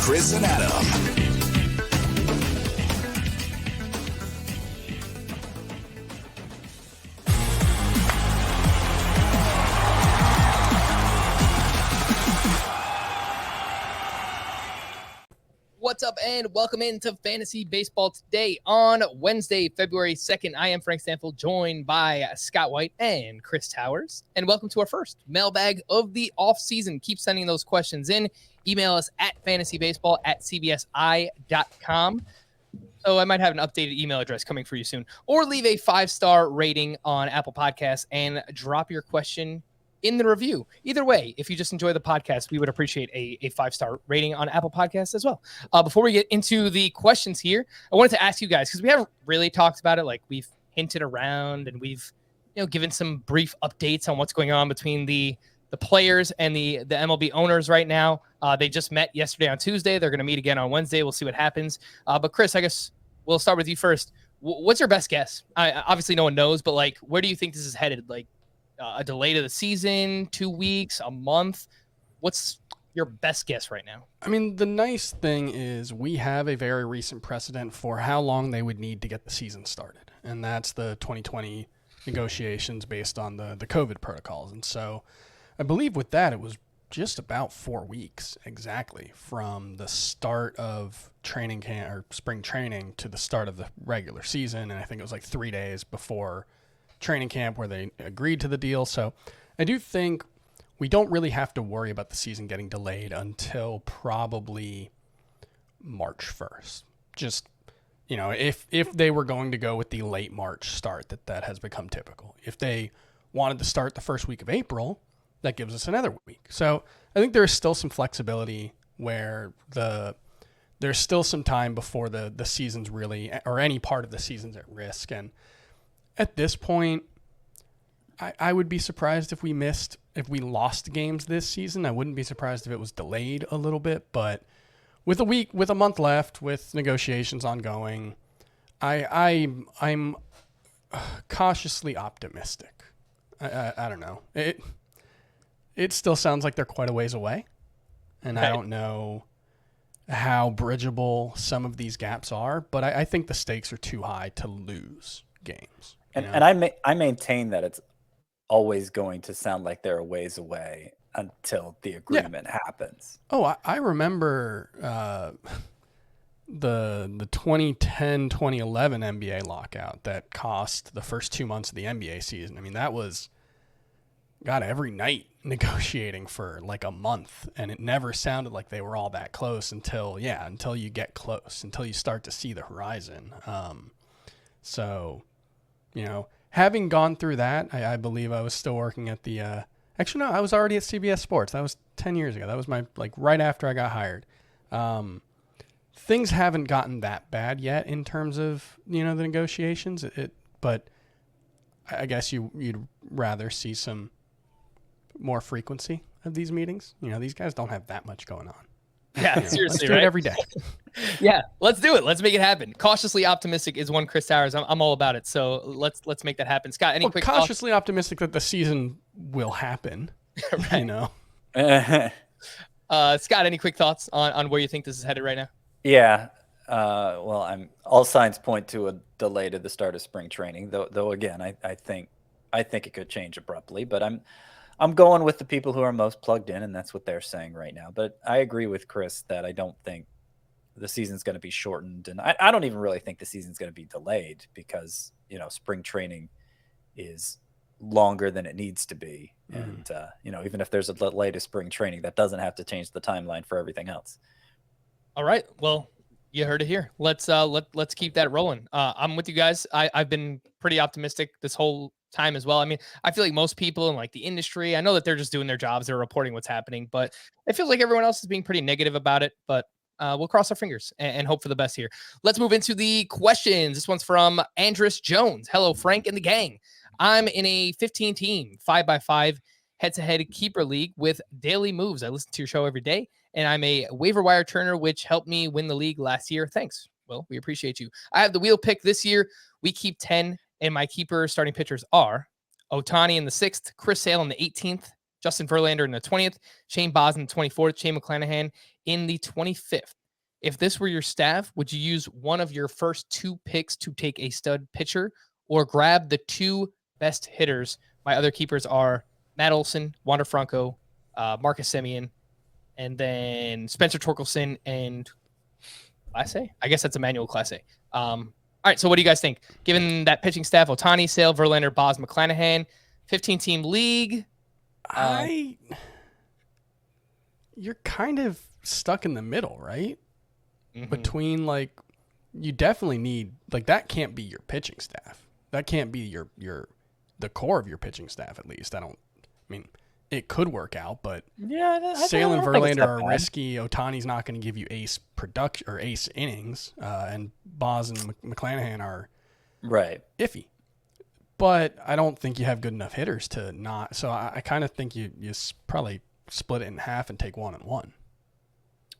Chris and Adam. What's up, and welcome into Fantasy Baseball today on Wednesday, February 2nd. I am Frank Stampfl, joined by Scott White and Chris Towers. And welcome to our first mailbag of the offseason. Keep sending those questions in. Email us at fantasybaseball@cbsi.com. So I might have an updated email address coming for you soon. Or leave a 5-star rating on Apple Podcasts and drop your question in the review. Either way, if you just enjoy the podcast, we would appreciate a 5-star rating on Apple Podcasts as well. Before we get into the questions here, I wanted to ask you guys, because we haven't really talked about it. Like, we've hinted around and we've given some brief updates on what's going on between the players and the MLB owners right now. They just met yesterday on Tuesday. They're going to meet again on Wednesday. We'll see what happens. But Chris, I guess we'll start with you first. What's your best guess? Obviously no one knows, but like, where do you think this is headed? Like, a delay to the season, 2 weeks, a month? What's your best guess right now? I mean, the nice thing is we have a very recent precedent for how long they would need to get the season started. And that's the 2020 negotiations based on the COVID protocols. And so I believe with that, it was just about 4 weeks exactly from the start of training camp or spring training to the start of the regular season. And I think it was like 3 days before training camp where they agreed to the deal. So I do think we don't really have to worry about the season getting delayed until probably March 1st. Just, if they were going to go with the late March start, that has become typical. If they wanted to start the first week of April, that gives us another week. So I think there's still some flexibility where there's still some time before the season's really, or any part of the season's at risk. And at this point, I would be surprised if we lost games this season. I wouldn't be surprised if it was delayed a little bit, but with a month left, with negotiations ongoing, I'm cautiously optimistic. I don't know. It still sounds like they're quite a ways away, and right. I don't know how bridgeable some of these gaps are, but I think the stakes are too high to lose games. And I maintain that it's always going to sound like they're a ways away until the agreement happens. Oh, I remember the 2010-2011 NBA lockout that cost the first 2 months of the NBA season. I mean, that was every night negotiating for like a month, and it never sounded like they were all that close until you get close, until you start to see the horizon. Having gone through that, I believe I was still working at the, actually, no, I was already at CBS Sports. That was 10 years ago. That was right after I got hired. Things haven't gotten that bad yet in terms of, the negotiations, but I guess you'd rather see some more frequency of these meetings. These guys don't have that much going on. Yeah, seriously, let's do right? it every day. Yeah, let's do it. Let's make it happen. Cautiously optimistic is one Chris Towers. I'm all about it. So let's make that happen. Scott, any quick cautiously optimistic that the season will happen. Right. Scott, any quick thoughts on where you think this is headed right now? Yeah. All signs point to a delay to the start of spring training. Though again, I think it could change abruptly. But I'm going with the people who are most plugged in, and that's what they're saying right now. But I agree with Chris that I don't think the season's going to be shortened, and I don't even really think the season's going to be delayed because spring training is longer than it needs to be, and even if there's a delay to spring training, that doesn't have to change the timeline for everything else. All right, well, you heard it here. Let's keep that rolling. I'm with you guys. I've been pretty optimistic this whole time as well. I mean, I feel like most people in like the industry, I know that they're just doing their jobs, they're reporting what's happening, but it feels like everyone else is being pretty negative about it. But we'll cross our fingers and hope for the best here. Let's move into the questions. This one's from Andres Jones. Hello, Frank and the gang. I'm in a 15-team 5x5 head-to-head keeper league with daily moves. I listen to your show every day, and I'm a waiver wire turner, which helped me win the league last year. Thanks. Well, we appreciate you. I have the wheel pick this year. We keep 10, and my keeper starting pitchers are Ohtani in the 6th, Chris Sale in the 18th, Justin Verlander in the 20th, Shane Baz in the 24th, Shane McClanahan in the 25th. If this were your staff, would you use one of your first 2 picks to take a stud pitcher or grab the 2 best hitters? My other keepers are Matt Olson, Wander Franco, Marcus Semien, and then Spencer Torkelson and Class A. I guess that's Emmanuel Class A. All right, so what do you guys think? Given that pitching staff, Ohtani, Sale, Verlander, Baz, McClanahan, 15-team league. You're kind of stuck in the middle, right? Mm-hmm. Between you definitely need that can't be your pitching staff. That can't be the core of your pitching staff, at least. I mean, it could work out, but Sale and Verlander are risky. Ohtani's not going to give you ace production or ace innings, and Baz and McClanahan are iffy. But I don't think you have good enough hitters to not. So I kind of think you probably split it in half and take 1 and 1.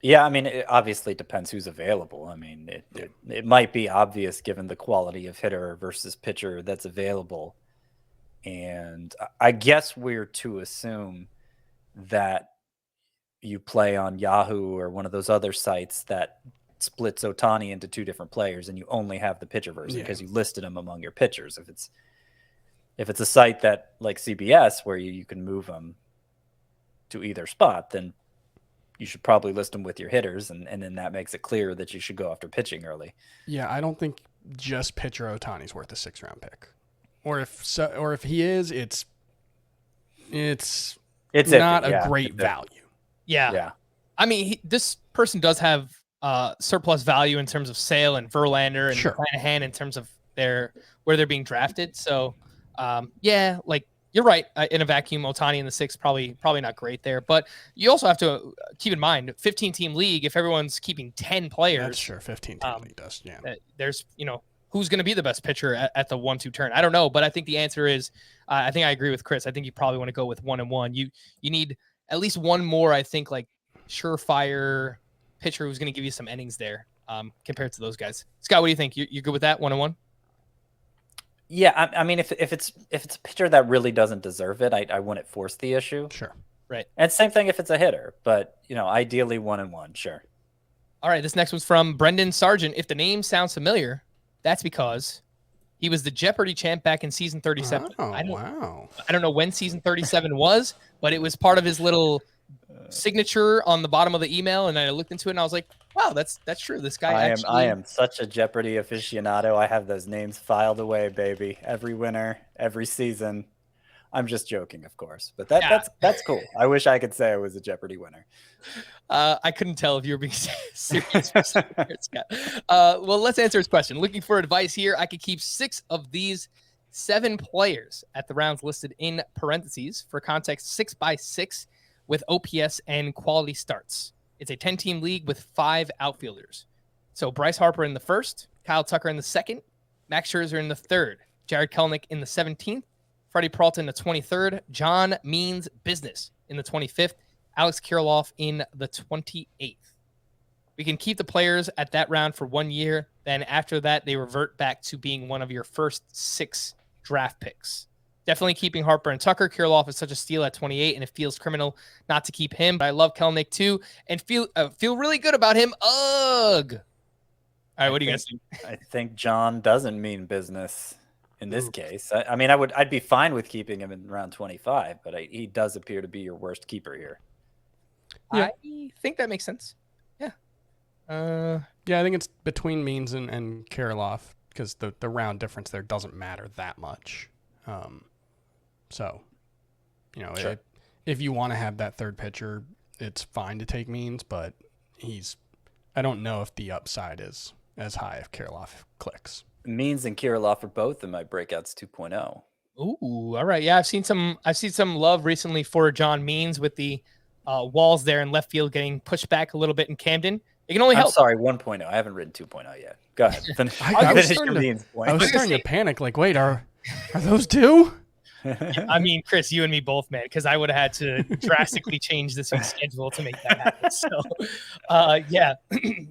Yeah, I mean, it obviously depends who's available. I mean, it might be obvious given the quality of hitter versus pitcher that's available. And I guess we're to assume that you play on Yahoo or one of those other sites that splits Ohtani into 2 different players and you only have the pitcher version because you listed them among your pitchers. If it's a site that like CBS where you can move them to either spot, then you should probably list them with your hitters, and then that makes it clear that you should go after pitching early. Yeah, I don't think just pitcher Ohtani's worth a 6th-round pick. Or if he is, it's not a great value. Yeah. I mean, this person does have surplus value in terms of Sale and Verlander and McClanahan in terms of where they're being drafted. So, you're right. In a vacuum, Ohtani in the 6th, probably not great there. But you also have to keep in mind, 15-team league, if everyone's keeping 10 players. That's sure, 15-team league does, yeah. There's, who's going to be the best pitcher at the 1-2 turn? I don't know, but I think the answer is, I think I agree with Chris. I think you probably want to go with 1 and 1. You need at least one more, I think, surefire pitcher who's going to give you some innings there compared to those guys. Scott, what do you think? You good with that 1 and 1? Yeah, I mean, if it's a pitcher that really doesn't deserve it, I wouldn't force the issue. Sure. Right. And same thing if it's a hitter, but ideally 1 and 1, sure. All right, this next one's from Brendan Sargent. If the name sounds familiar, that's because he was the Jeopardy champ back in season 37. Oh, wow. I don't know when season 37 was, but it was part of his little signature on the bottom of the email, and I looked into it and I was like, wow, that's true. This guy I am such a Jeopardy aficionado. I have those names filed away, baby. Every winner, every season. I'm just joking, of course, but that's cool. I wish I could say I was a Jeopardy winner. I couldn't tell if you were being serious. Scott. Well, let's answer his question. Looking for advice here. I could keep 6 of these 7 players at the rounds listed in parentheses. For context, 6 by 6 with OPS and quality starts. It's a 10-team league with 5 outfielders. So Bryce Harper in the 1st, Kyle Tucker in the 2nd, Max Scherzer in the 3rd, Jared Kelenic in the 17th, Freddie Peralta in the 23rd, John Means Business in the 25th, Alex Kirilloff in the 28th. We can keep the players at that round for 1 year. Then after that, they revert back to being one of your first 6 draft picks. Definitely keeping Harper and Tucker. Kirilloff is such a steal at 28, and it feels criminal not to keep him. But I love Kelenic too, and feel really good about him. Ugh. All right, what do you guys think? I think John doesn't mean business in this case. I mean, I'd be fine with keeping him in round 25, but he does appear to be your worst keeper here. Yeah. I think that makes sense. Yeah. Yeah, I think it's between Means and Kirilloff because the round difference there doesn't matter that much. So, Sure. if you want to have that 3rd pitcher, it's fine to take Means, but I don't know if the upside is as high if Kirilloff clicks. Means and Kirilloff are both in my breakouts 2.0. Ooh, all right. Yeah, I've seen some love recently for John Means with the walls there in left field getting pushed back a little bit in Camden. It can only help. I'm sorry, 1.0. I haven't written 2.0 yet. Go ahead. I was starting to panic. Like, wait, are those 2? I mean, Chris, you and me both, man, because I would have had to drastically change this week's schedule to make that happen. So, yeah,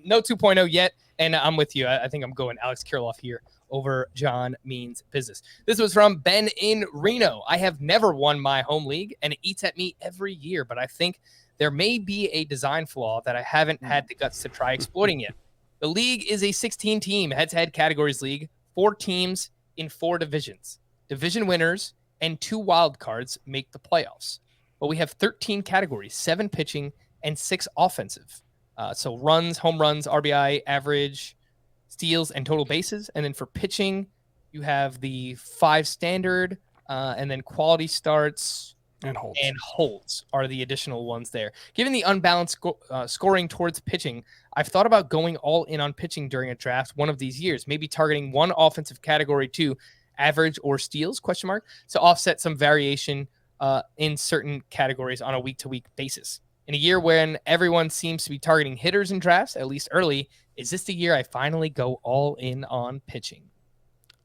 no 2.0 yet, and I'm with you. I think I'm going Alex Kirilloff here over John means business. This was from Ben in Reno. I have never won my home league, and it eats at me every year, but I think there may be a design flaw that I haven't had the guts to try exploiting yet. The league is a 16-team head-to-head categories league, 4 teams in 4 divisions. Division winners and 2 wild cards make the playoffs. But we have 13 categories, 7 pitching and 6 offensive. So runs, home runs, RBI, average, steals, and total bases. And then for pitching, you have the 5 standard, and then quality starts and holds are the additional ones there. Given the unbalanced scoring towards pitching, I've thought about going all in on pitching during a draft one of these years, maybe targeting one offensive category too, average or steals, to offset some variation in certain categories on a week-to-week basis. In a year when everyone seems to be targeting hitters in drafts, at least early, is this the year I finally go all in on pitching?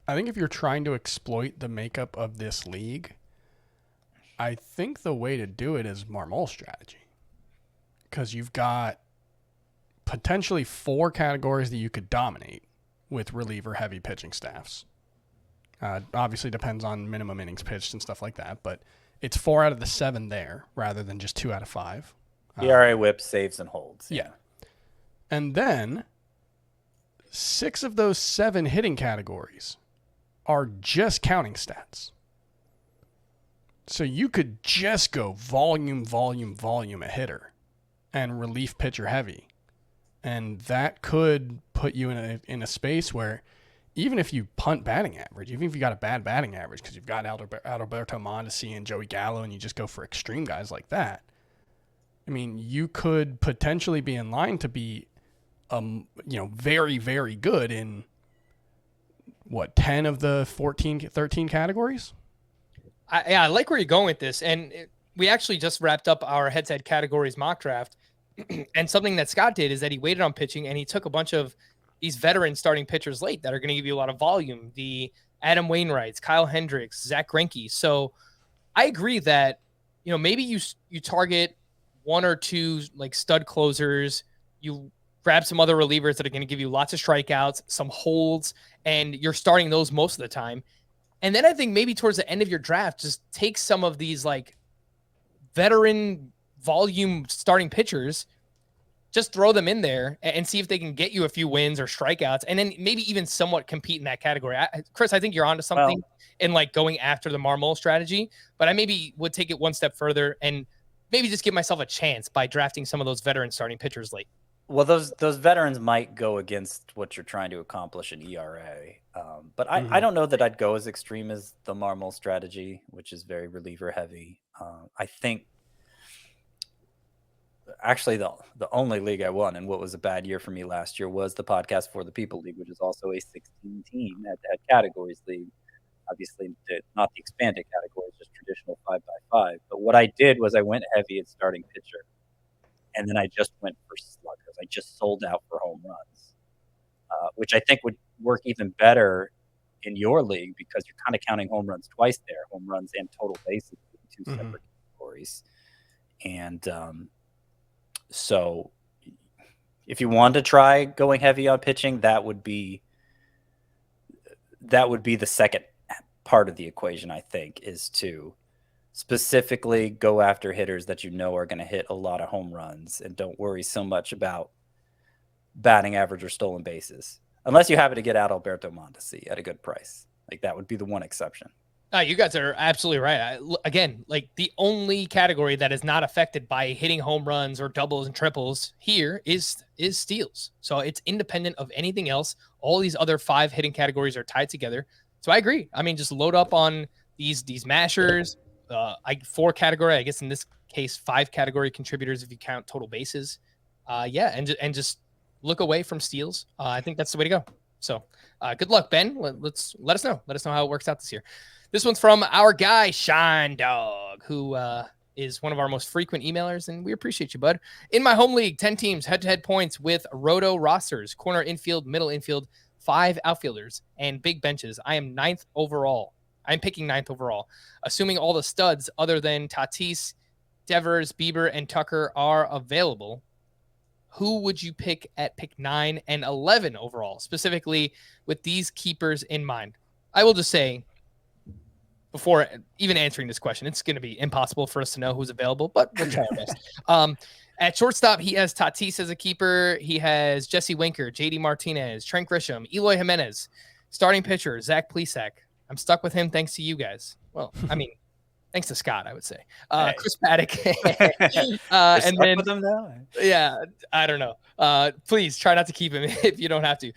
I think if you're trying to exploit the makeup of this league, I think the way to do it is Marmol strategy. Because you've got potentially 4 categories that you could dominate with reliever-heavy pitching staffs. Obviously depends on minimum innings pitched and stuff like that, but it's 4 out of the 7 there rather than just 2 out of 5. ERA, whip, saves, and holds. Yeah. And then 6 of those 7 hitting categories are just counting stats. So you could just go volume a hitter and relief pitcher heavy. And that could put you in a space where even if you punt batting average, even if you got a bad batting average because you've got Adalberto Mondesi and Joey Gallo and you just go for extreme guys like that, I mean, you could potentially be in line to be very, very good in, 10 of the 13 categories? I like where you're going with this. And we actually just wrapped up our head-to-head categories mock draft. And something that Scott did is that he waited on pitching and he took a bunch of these veteran starting pitchers late that are going to give you a lot of volume. The Adam Wainwrights, Kyle Hendricks, Zach Greinke. So I agree that, maybe you target 1 or 2 like stud closers, you grab some other relievers that are going to give you lots of strikeouts, some holds, and you're starting those most of the time. And then I think maybe towards the end of your draft, just take some of these like veteran volume starting pitchers, just throw them in there and see if they can get you a few wins or strikeouts, and then maybe even somewhat compete in that category. Chris, I think you're onto something in like going after the Marmol strategy, but I maybe would take it one step further and maybe just give myself a chance by drafting some of those veteran starting pitchers late. Well, those veterans might go against what you're trying to accomplish in ERA. But I don't know that I'd go as extreme as the Marmol strategy, which is very reliever heavy. I think actually the only league I won in what was a bad year for me last year was the Podcast for the People League, which is also a 16-team head-to-head categories league. Obviously, not the expanded categories, just traditional 5x5. But what I did was I went heavy at starting pitcher. And then I just went for sluggers. I just sold out for home runs, which I think would work even better in your league because you're kind of counting home runs twice there, home runs and total bases, 2 separate categories. And so if you want to try going heavy on pitching, that would be the second part of the equation, I think, is to specifically go after hitters that are going to hit a lot of home runs and don't worry so much about batting average or stolen bases, unless you happen to get Adalberto Mondesi at a good price. Like that would be the one exception. You guys are absolutely right. Again, like the only category that is not affected by hitting home runs or doubles and triples here is steals. So it's independent of anything else. All these other 5 hitting categories are tied together. So I agree. I mean, just load up on these mashers. 4 category, I guess in this case, 5 category contributors if you count total bases. And just look away from steals. I think that's the way to go. So good luck, Ben. Let us know. Let us know how it works out this year. This one's from our guy, Shine Dog, who is one of our most frequent emailers, and we appreciate you, bud. In my home league, 10 teams, head-to-head points with roto rosters, corner infield, middle infield, 5 outfielders, and big benches. I am 9th overall. I'm picking 9th overall, assuming all the studs other than Tatis, Devers, Bieber, and Tucker are available. who would you pick at pick 9 and 11 overall, specifically with these keepers in mind? I will just say, before even answering this question, it's going to be impossible for us to know who's available, but we'll try our best. At shortstop, he has Tatis as a keeper. He has Jesse Winker, JD Martinez, Trent Grisham, Eloy Jimenez. Starting pitcher, Zach Plesac. I'm stuck with him thanks to you guys. Well, I mean, thanks to Scott, I would say. Hey. Chris Paddock. And then with him now? Yeah, I don't know. Please try not to keep him if you don't have to.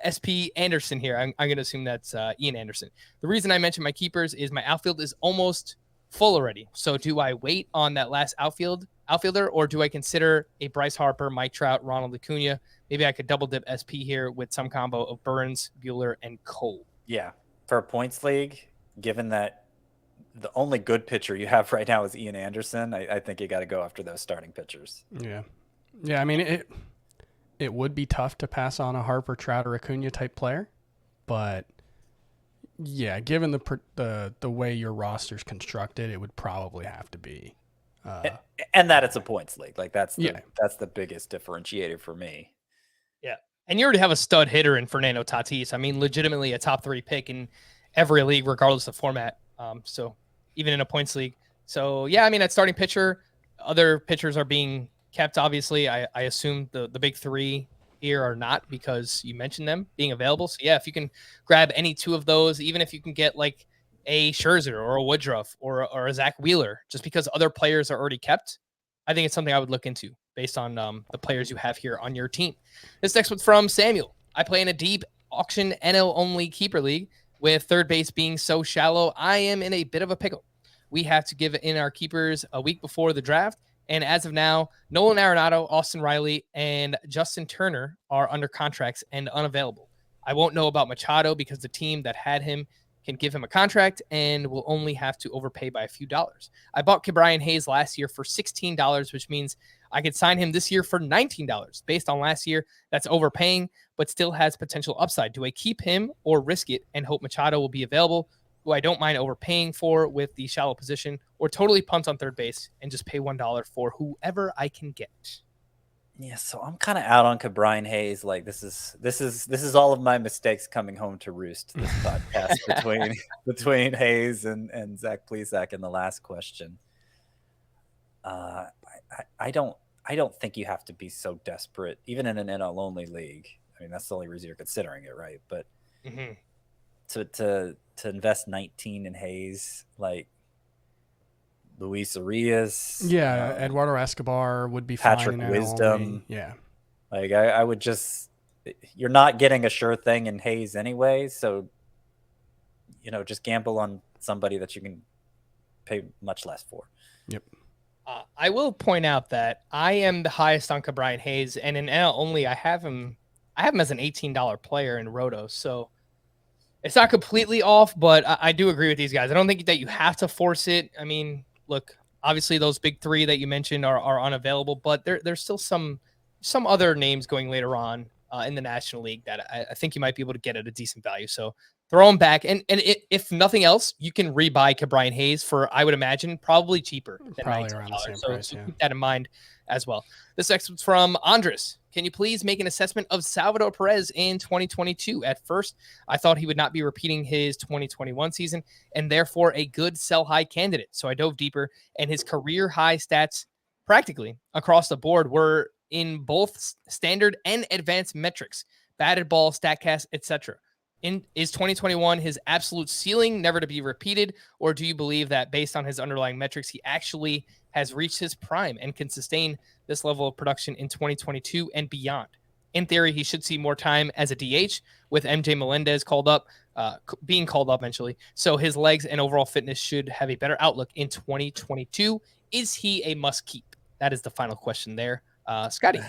SP Anderson here. I'm going to assume that's Ian Anderson. The reason I mentioned my keepers is my outfield is almost full already. So do I wait on that last outfielder, or do I consider a Bryce Harper, Mike Trout, Ronald Acuna? Maybe I could double dip SP here with some combo of Burns, Buehler, and Cole. Yeah, for a points league, given that the only good pitcher you have right now is Ian Anderson, I think you got to go after those starting pitchers. Yeah. I mean, it would be tough to pass on a Harper, Trout, or Acuna type player, but yeah, given the way your roster's constructed, it would probably have to be. And that it's a points league, like that's the biggest differentiator for me. Yeah, and you already have a stud hitter in Fernando Tatis. I mean, legitimately a top 3 pick in every league, regardless of format. So even in a points league. So yeah, I mean, at starting pitcher, other pitchers are being kept. Obviously, I assume the big 3 here are not, because you mentioned them being available. So yeah, if you can grab any 2 of those, even if you can get like a Scherzer or a Woodruff or a Zach Wheeler, just because other players are already kept, I think it's something I would look into based on the players you have here on your team. This next one's from Samuel. I play in a deep auction NL only keeper league with third base being so shallow. I am in a bit of a pickle. We have to give in our keepers a week before the draft. And as of now, Nolan Arenado, Austin Riley, and Justin Turner are under contracts and unavailable. I won't know about Machado because the team that had him can give him a contract and will only have to overpay by a few dollars. I bought Ke'Bryan Hayes last year for $16, which means I could sign him this year for $19. Based on last year, that's overpaying, but still has potential upside. Do I keep him or risk it and hope Machado will be available, who I don't mind overpaying for with the shallow position, or totally punt on third base and just pay $1 for whoever I can get? Yeah, so I'm kind of out on Ke'Bryan Hayes. Like this is all of my mistakes coming home to roost this podcast between Hayes and Zach Plesac in the last question. I don't think you have to be so desperate, even in an NL only league. I mean, that's the only reason you're considering it, right? But to invest 19 in Hayes, like Luis Arias, Eduardo Escobar would be Patrick fine. Wisdom, yeah. Like I would just, you're not getting a sure thing in Hayes anyway, so just gamble on somebody that you can pay much less for. Yep. I will point out that I am the highest on Ke'Bryan Hayes, and in NL only, I have him as an $18 player in Roto, so it's not completely off, but I do agree with these guys. I don't think that you have to force it. I mean, look, obviously those big 3 that you mentioned are unavailable, but there's still some other names going later on in the National League that I think you might be able to get at a decent value. So throw them back. And if nothing else, you can rebuy Ke'Bryan Hayes for, I would imagine, probably cheaper than $19. Around the same price, so keep that in mind as well. This next one's from Andres. Can you please make an assessment of Salvador Perez in 2022? At first, I thought he would not be repeating his 2021 season and therefore a good sell high candidate. So I dove deeper, and his career high stats practically across the board were in both standard and advanced metrics, batted ball, StatCast, etc. Is 2021 his absolute ceiling, never to be repeated, or do you believe that based on his underlying metrics, he actually has reached his prime and can sustain this level of production in 2022 and beyond? In theory, he should see more time as a DH with MJ Melendez being called up eventually. So his legs and overall fitness should have a better outlook in 2022. Is he a must keep? That is the final question there. Scotty.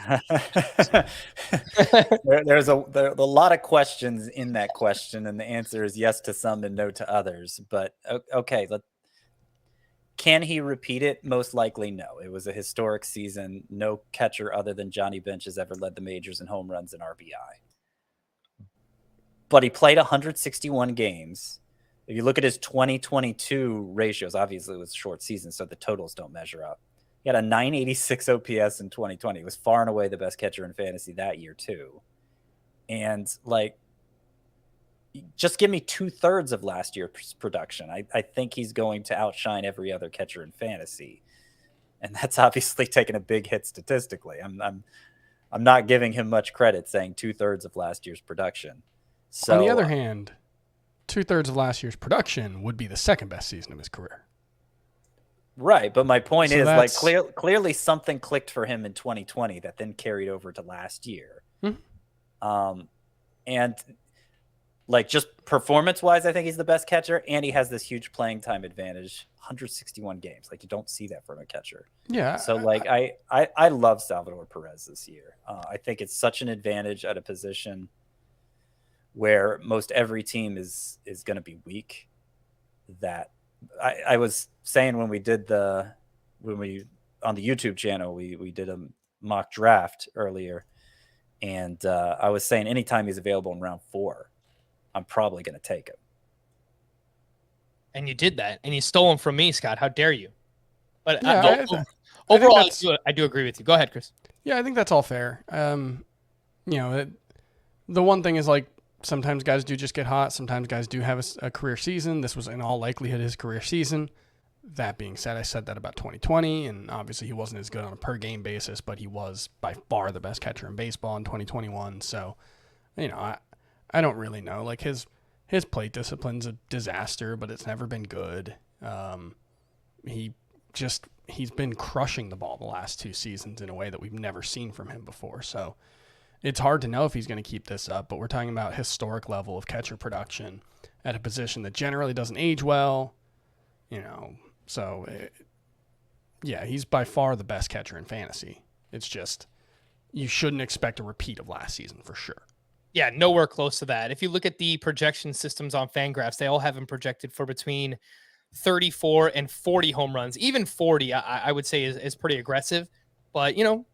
There's a lot of questions in that question, and the answer is yes to some and no to others. But okay, can he repeat it? Most likely no. It was a historic season. No catcher other than Johnny Bench has ever led the majors in home runs and RBI. But he played 161 games. If you look at his 2022 ratios, obviously it was a short season, so the totals don't measure up. He had a 986 OPS in 2020. He was far and away the best catcher in fantasy that year too. And like, just give me 2/3 of last year's production. I think he's going to outshine every other catcher in fantasy. And that's obviously taken a big hit statistically. I'm not giving him much credit saying 2/3 of last year's production. So, on the other hand, 2/3 of last year's production would be the second best season of his career. Right, but my point So is, like, that's- clearly something clicked for him in 2020 that then carried over to last year. And like, just performance-wise, I think he's the best catcher, and he has this huge playing time advantage. 161 games, like, you don't see that from a catcher. Yeah. So like, I love Salvador Perez this year. I think it's such an advantage at a position where most every team is going to be weak. That I was saying when we on the YouTube channel, we did a mock draft earlier, and I was saying anytime he's available in round 4, I'm probably going to take him. And you did that, and you stole him from me, Scott. How dare you? But Yeah, overall, I do agree with you. Go ahead, Chris. Yeah, I think that's all fair. The one thing is, like, sometimes guys do just get hot. Sometimes guys do have a career season. This was in all likelihood his career season. That being said, I said that about 2020, and obviously he wasn't as good on a per game basis, but he was by far the best catcher in baseball in 2021. So, I don't really know. Like, his plate discipline's a disaster, but it's never been good. He's been crushing the ball the last 2 seasons in a way that we've never seen from him before. So it's hard to know if he's going to keep this up, but we're talking about historic level of catcher production at a position that generally doesn't age well, So, he's by far the best catcher in fantasy. It's just, you shouldn't expect a repeat of last season for sure. Yeah, nowhere close to that. If you look at the projection systems on Fangraphs, they all have him projected for between 34 and 40 home runs. Even 40, I would say, is pretty aggressive. But, low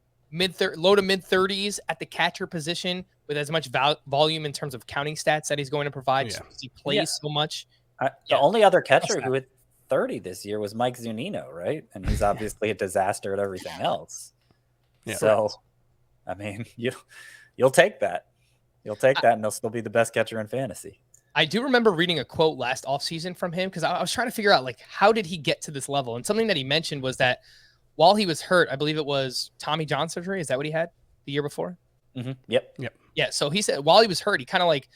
to mid 30s at the catcher position with as much volume in terms of counting stats that he's going to provide. Yeah. He plays so much. The only other catcher who hit 30 this year was Mike Zunino, right? And he's obviously a disaster at everything else. Yeah, so, I mean, you'll take that. You'll take that, and he'll still be the best catcher in fantasy. I do remember reading a quote last offseason from him because I was trying to figure out, like, how did he get to this level? And something that he mentioned was that while he was hurt, I believe it was Tommy John surgery. Is that what he had the year before? Mm-hmm. Yep. Yeah. So he said while he was hurt, he kind of like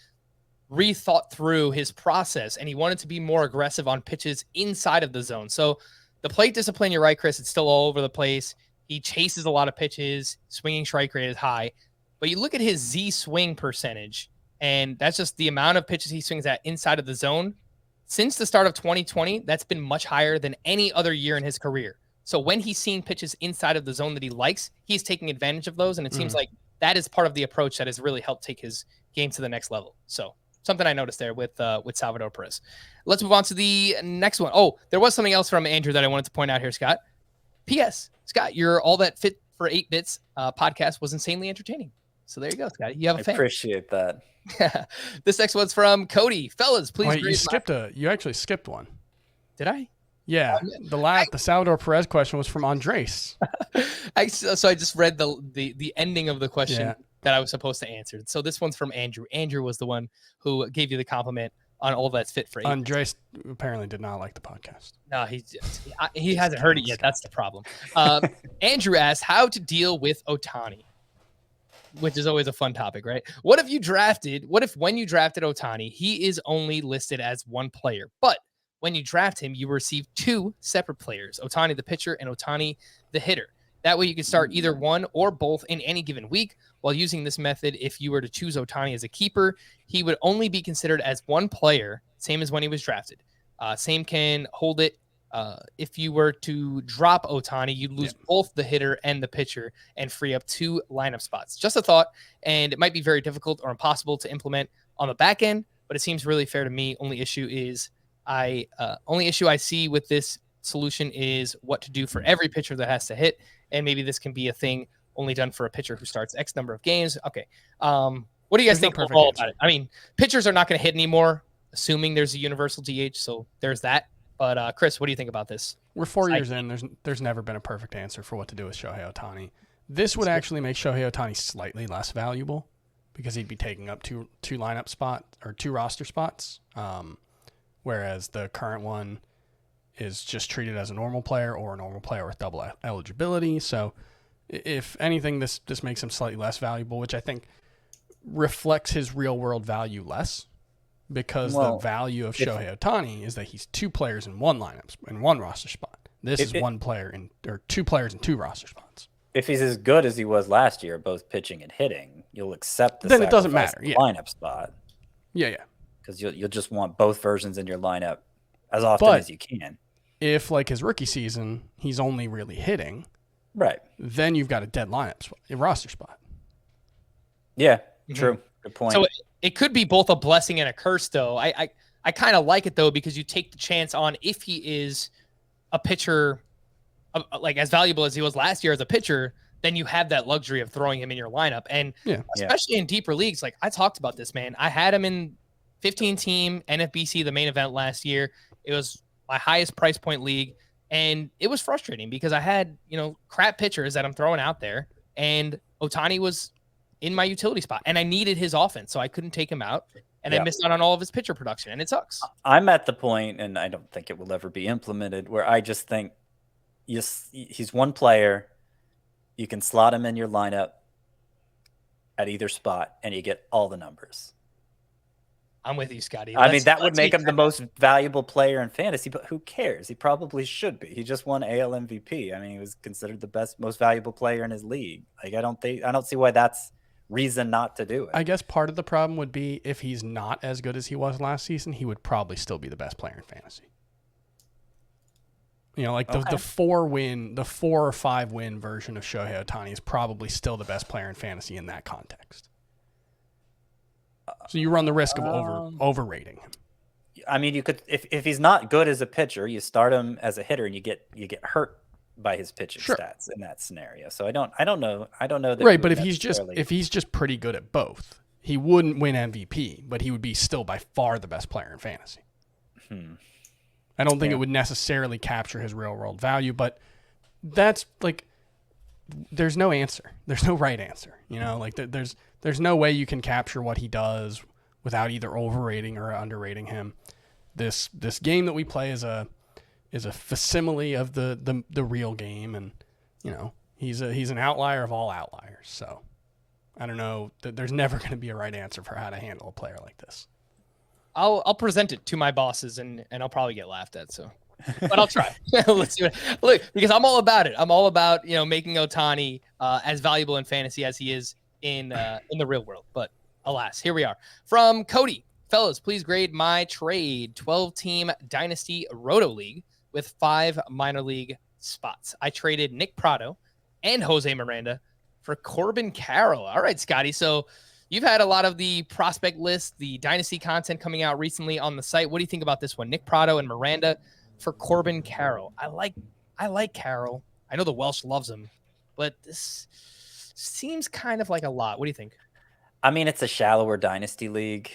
rethought through his process, and he wanted to be more aggressive on pitches inside of the zone. So the plate discipline, you're right, Chris, it's still all over the place. He chases a lot of pitches. Swinging strike rate is high. But you look at his Z swing percentage, and that's just the amount of pitches he swings at inside of the zone. Since the start of 2020, that's been much higher than any other year in his career. So when he's seeing pitches inside of the zone that he likes, he's taking advantage of those. And it seems like that is part of the approach that has really helped take his game to the next level. So something I noticed there with Salvador Perez. Let's move on to the next one. Oh, there was something else from Andrew that I wanted to point out here, Scott. P.S. Scott, your All That Fit for 8 Bits podcast was insanely entertaining. So there you go, Scott. You have a fan. I appreciate that. This next one's from Cody. Fellas, please. Wait, you actually skipped one. Did I? Yeah, the Salvador Perez question was from Andres. So I just read the ending of the question that I was supposed to answer. So this one's from Andrew. Andrew was the one who gave you the compliment on All That's Fit for 8. Andres apparently did not like the podcast. No, he hasn't heard it yet. That's the problem. Andrew asked how to deal with Ohtani, which is always a fun topic, right? What if when you drafted Ohtani, he is only listed as one player, but when you draft him, you receive 2 separate players, Ohtani the pitcher and Ohtani the hitter. That way you can start either one or both in any given week. While using this method, if you were to choose Ohtani as a keeper, he would only be considered as one player, same as when he was drafted. Same can hold it. If you were to drop Ohtani, you'd lose both the hitter and the pitcher and free up 2 lineup spots. Just a thought, and it might be very difficult or impossible to implement on the back end, but it seems really fair to me. Only issue I see with this solution is what to do for every pitcher that has to hit, and maybe this can be a thing only done for a pitcher who starts X number of games. Okay. What do you guys think overall about it? I mean, pitchers are not going to hit anymore, assuming there's a universal DH, so there's that. But Chris, what do you think about this? We're 4 years in. There's never been a perfect answer for what to do with Shohei Ohtani. This would actually make Shohei Ohtani slightly less valuable because he'd be taking up two lineup spots or 2 roster spots, whereas the current one is just treated as a normal player or a normal player with double eligibility. So if anything, this makes him slightly less valuable, which I think reflects his real world value less, because the value of Shohei Ohtani is that he's 2 players in 1 lineup in 1 roster spot. This is 1 player or 2 players in 2 roster spots. If he's as good as he was last year, both pitching and hitting, you'll accept the then it doesn't matter. Lineup spot. Yeah. Because you'll just want both versions in your lineup as often as you can. If, like his rookie season, he's only really hitting, right, then you've got a dead lineup spot, a roster spot. Yeah, true. Good point. So it could be both a blessing and a curse, though. I kind of like it, though, because you take the chance on if he is a pitcher, like as valuable as he was last year as a pitcher, then you have that luxury of throwing him in your lineup. And especially in deeper leagues, like I talked about this, man. I had him in 15-team NFBC, the main event last year. It was my highest price point league, and it was frustrating because I had, crap pitchers that I'm throwing out there, and Ohtani was in my utility spot, and I needed his offense, so I couldn't take him out, and I missed out on all of his pitcher production, and it sucks. I'm at the point, and I don't think it will ever be implemented, where I just think he's 1 player. You can slot him in your lineup at either spot, and you get all the numbers. I'm with you, Scotty. I mean, that would make him the most valuable player in fantasy, but who cares? He probably should be. He just won AL MVP. I mean, he was considered the most valuable player in his league. Like, I don't see why that's reason not to do it. I guess part of the problem would be if he's not as good as he was last season, he would probably still be the best player in fantasy. Like the 4 or 5 win version of Shohei Ohtani is probably still the best player in fantasy in that context. So you run the risk of overrating him. I mean, you could if he's not good as a pitcher, you start him as a hitter, and you get hurt by his pitching stats in that scenario. So I don't know that. Right, but if he's just pretty good at both, he wouldn't win MVP, but he would be still by far the best player in fantasy. I don't think it would necessarily capture his real world value, but that's like, there's no answer. There's no right answer. There's no way you can capture what he does without either overrating or underrating him. This game that we play is a facsimile of the real game, and he's an outlier of all outliers. So I don't know. There's never going to be a right answer for how to handle a player like this. I'll present it to my bosses, and I'll probably get laughed at. So, but I'll try. Let's see look, because I'm all about it. I'm all about making Ohtani as valuable in fantasy as he is in the real world. But alas, here we are. From Cody, fellas, please grade my trade. 12-team Dynasty Roto League with 5 minor league spots. I traded Nick Pratto and Jose Miranda for Corbin Carroll. All right, Scotty. So you've had a lot of the prospect list, the Dynasty content coming out recently on the site. What do you think about this one? Nick Pratto and Miranda for Corbin Carroll. I like Carroll. I know the Welsh loves him, but this seems kind of like a lot. What do you think? I mean, it's a shallower Dynasty league.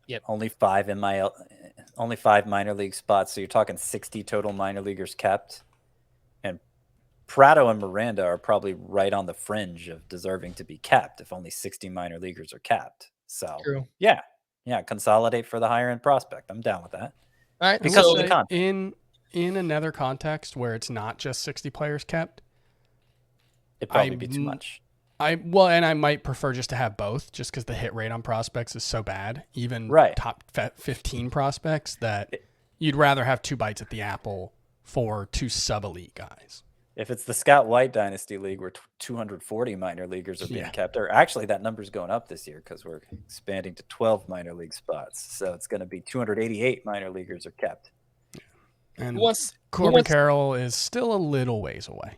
Yep. Only 5 minor league spots. So you're talking 60 total minor leaguers kept. And Pratto and Miranda are probably right on the fringe of deserving to be kept if only 60 minor leaguers are kept. So True. Yeah, consolidate for the higher end prospect. I'm down with that. All right. Because so of the content. In another context where it's not just 60 players kept, it'd probably be too much. And I might prefer just to have both, just because the hit rate on prospects is so bad, even top 15 prospects, that you'd rather have 2 bites at the apple for 2 sub-elite guys. If it's the Scott White Dynasty League where 240 minor leaguers are being kept, or actually that number's going up this year because we're expanding to 12 minor league spots. So it's going to be 288 minor leaguers are kept. And Corbin Carroll is still a little ways away.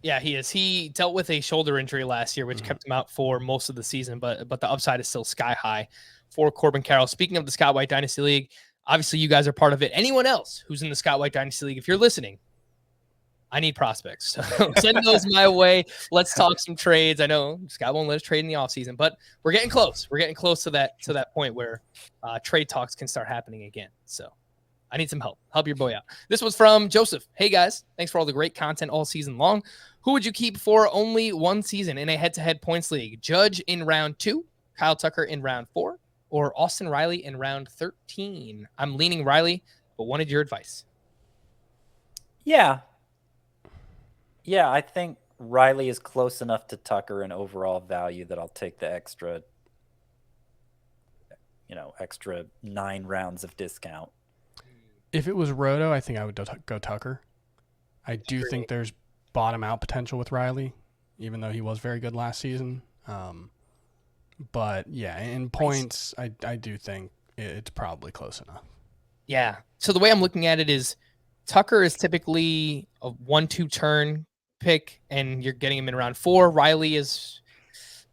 Yeah, he is. He dealt with a shoulder injury last year, which kept him out for most of the season, but the upside is still sky high for Corbin Carroll. Speaking of the Scott White Dynasty League, obviously you guys are part of it. Anyone else who's in the Scott White Dynasty League, if you're listening, I need prospects. So send those my way. Let's talk some trades. I know Scott won't let us trade in the offseason, but we're getting close. We're getting close to that point where trade talks can start happening again. So I need some help. Help your boy out. This was from Joseph. Hey, guys. Thanks for all the great content all season long. Who would you keep for only one season in a head-to-head points league? Judge in round 2, Kyle Tucker in round 4, or Austin Riley in round 13? I'm leaning Riley, but wanted your advice. Yeah, I think Riley is close enough to Tucker in overall value that I'll take the extra 9 rounds of discount. If it was Roto, I think I would go Tucker. I do think there's bottom out potential with Riley, even though he was very good last season. But yeah, in points, I do think it's probably close enough. Yeah. So the way I'm looking at it is Tucker is typically a 1-2 turn pick, and you're getting him in round 4. Riley is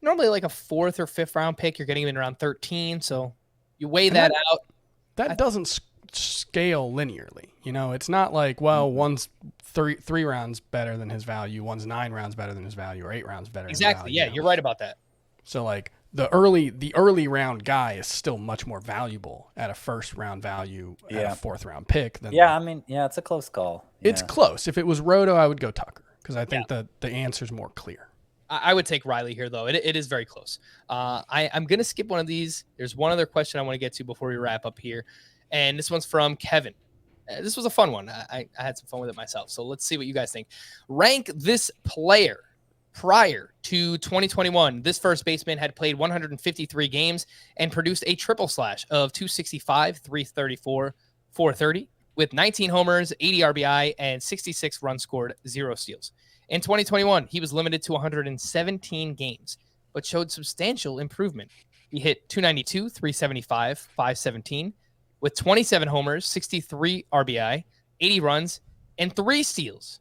normally like a 4th or 5th round pick. You're getting him in round 13. So you weigh that out. That doesn't scale linearly. It's not like, well, one's three rounds better than his value, one's 9 rounds better than his value, or 8 rounds better. Exactly. Than his value, Yeah, you're right about that. So like the early round guy is still much more valuable at a first round value at a 4th round pick than it's a close call. It's close. If it was Roto, I would go Tucker because I think that the answer's more clear. I would take Riley here, though. It is very close. I'm going to skip one of these. There's one other question I want to get to before we wrap up here. And this one's from Kevin. This was a fun one. I had some fun with it myself. So let's see what you guys think. Rank this player prior to 2021. This first baseman had played 153 games and produced a triple slash of 265, 334, 430 with 19 homers, 80 RBI, and 66 runs scored, 0 steals. In 2021, he was limited to 117 games, but showed substantial improvement. He hit 292, 375, 517 with 27 homers, 63 RBI, 80 runs, and 3 steals.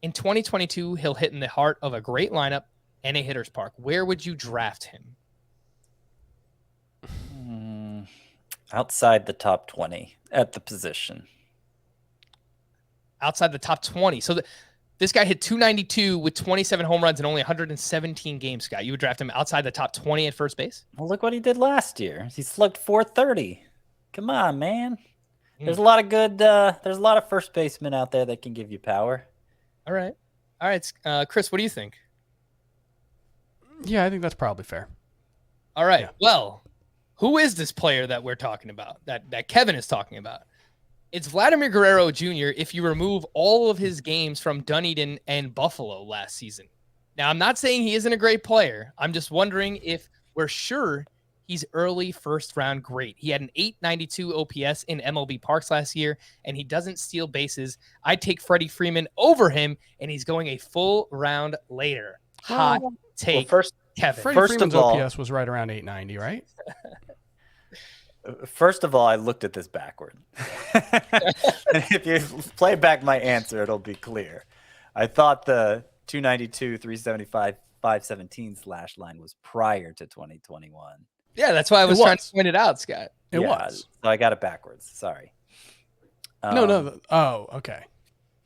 In 2022, he'll hit in the heart of a great lineup and a hitter's park. Where would you draft him? Outside the top 20 at the position. Outside the top 20. So this guy hit 292 with 27 home runs in only 117 games, Scott. You would draft him outside the top 20 at first base? Well, look what he did last year. He slugged 430. Come on, man. There's a lot of good there's a lot of first basemen out there that can give you power. All right. Chris, what do you think? Yeah, I think that's probably fair. All right. Yeah. Well, who is this player that we're talking about, that Kevin is talking about? It's Vladimir Guerrero Jr. if you remove all of his games from Dunedin and Buffalo last season. Now, I'm not saying he isn't a great player. I'm just wondering if we're sure he's early first-round great. He had an 892 OPS in MLB Parks last year, and he doesn't steal bases. I'd take Freddie Freeman over him, and he's going a full round later. Hot take, Kevin. Freddie Freeman's OPS was right around 890, right? First of all, I looked at this backward. If you play back my answer, it'll be clear. I thought the 292, 375, 517 slash line was prior to 2021. Yeah, that's why I was trying to point it out, Scott. It was. So I got it backwards. Sorry. No. Oh, okay.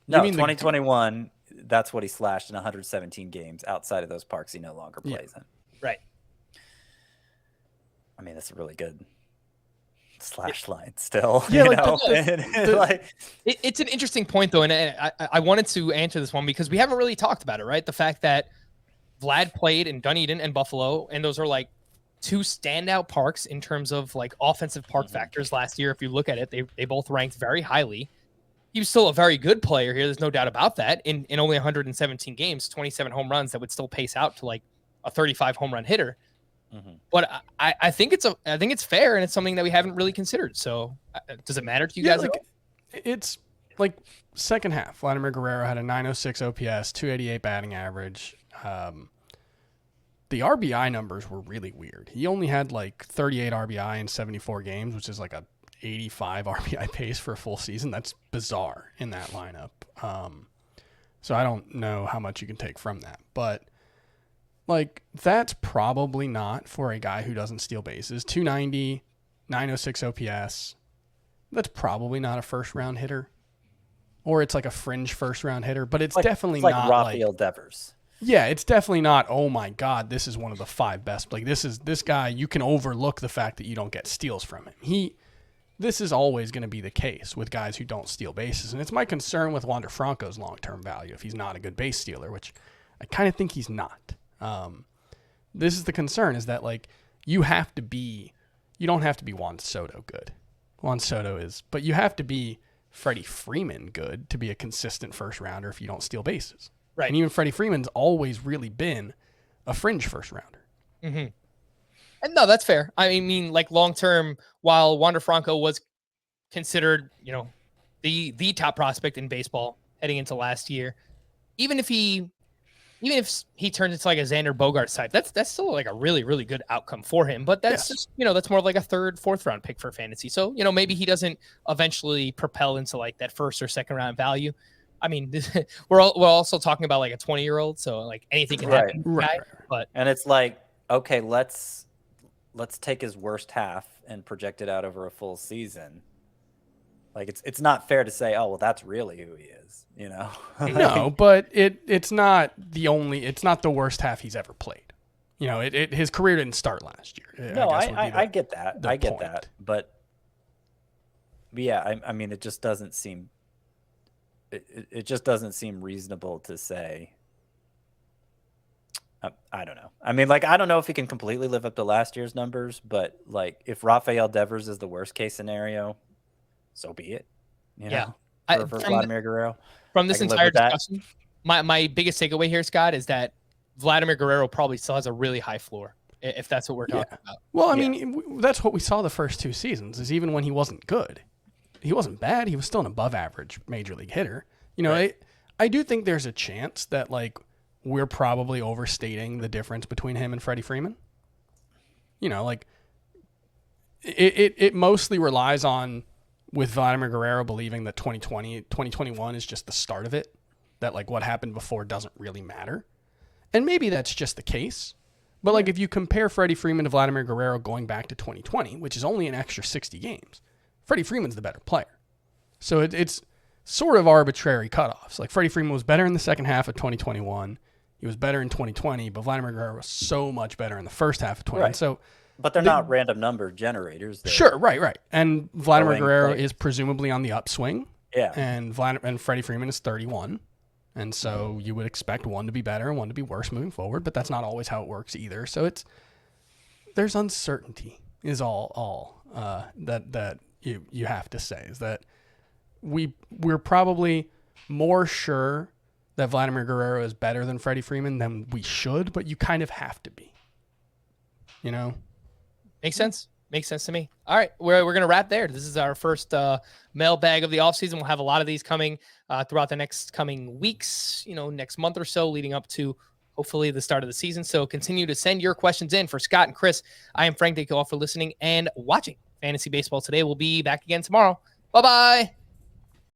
No, 2021, that's what he slashed in 117 games. Outside of those parks, he no longer plays in. Right. I mean, that's a really good slash line still. Yeah, it's an interesting point, though, and I wanted to answer this one because we haven't really talked about it, right? The fact that Vlad played in Dunedin and Buffalo, and those are like 2 standout parks in terms of like offensive park factors last year. If you look at it, they both ranked very highly. He was still a very good player here. There's no doubt about that. In only 117 games, 27 home runs, that would still pace out to like a 35 home run hitter. But I think it's fair, and it's something that we haven't really considered. So does it matter to you guys? It's like second half. Vladimir Guerrero had a 906 OPS, 288 batting average. The RBI numbers were really weird. He only had like 38 RBI in 74 games, which is like a 85 RBI pace for a full season. That's bizarre in that lineup. So I don't know how much you can take from that, but like that's probably not for a guy who doesn't steal bases. 290, 906 OPS. That's probably not a first round hitter, or it's like a fringe first round hitter, but it's definitely like not Rafael Devers. Yeah, it's definitely not, oh my God, this is one of the 5 best. Like this guy, you can overlook the fact that you don't get steals from him. this is always going to be the case with guys who don't steal bases. And it's my concern with Wander Franco's long-term value if he's not a good base stealer, which I kind of think he's not. This is the concern, is that like you don't have to be Juan Soto good. Juan Soto is, but you have to be Freddie Freeman good to be a consistent first rounder if you don't steal bases. Right. And even Freddie Freeman's always really been a fringe first rounder. Mm-hmm. And no, that's fair. I mean, like long term, while Wander Franco was considered, the top prospect in baseball heading into last year, even if he turns into like a Xander Bogaerts type, that's still like a really, really good outcome for him. But that's just, that's more of like a third, fourth round pick for fantasy. So, maybe he doesn't eventually propel into like that first or second round value. I mean, we're also talking about like a 20-year-old, so like anything can happen. Right. But and it's like, okay, let's take his worst half and project it out over a full season. Like it's not fair to say, oh well, that's really who he is, No, but it's not the worst half he's ever played. His career didn't start last year. No, I get that. I get that. But yeah, I mean, it just doesn't seem. It just doesn't seem reasonable to say. I don't know. I mean, like, I don't know if he can completely live up to last year's numbers, but like, if Rafael Devers is the worst case scenario, so be it. For Vladimir Guerrero. From this entire discussion, my biggest takeaway here, Scott, is that Vladimir Guerrero probably still has a really high floor, if that's what we're talking about. Well, I mean, that's what we saw the first two seasons, is even when he wasn't good. He wasn't bad. He was still an above average major league hitter. Right. I do think there's a chance that like we're probably overstating the difference between him and Freddie Freeman. Like it mostly relies on, with Vladimir Guerrero, believing that 2021 is just the start of it, that like what happened before doesn't really matter. And maybe that's just the case. But like if you compare Freddie Freeman to Vladimir Guerrero going back to 2020, which is only an extra 60 games, Freddie Freeman's the better player. So it's sort of arbitrary cutoffs. Like Freddie Freeman was better in the second half of 2021. He was better in 2020, but Vladimir Guerrero was so much better in the first half of 2021. Right. So, but they're not random number generators. Sure, right. And Vladimir Guerrero is presumably on the upswing. Yeah. And Freddie Freeman is 31. And so you would expect one to be better and one to be worse moving forward, but that's not always how it works either. So there's uncertainty is all that you have to say, is that we're probably more sure that Vladimir Guerrero is better than Freddie Freeman than we should, but you kind of have to be. Makes sense. Makes sense to me. All right, we're going to wrap there. This is our first mailbag of the offseason. We'll have a lot of these coming throughout the next coming weeks, next month or so, leading up to hopefully the start of the season. So continue to send your questions in. For Scott and Chris, I am Frank. Thank you all for listening and watching Fantasy Baseball Today. We'll be back again tomorrow. Bye-bye.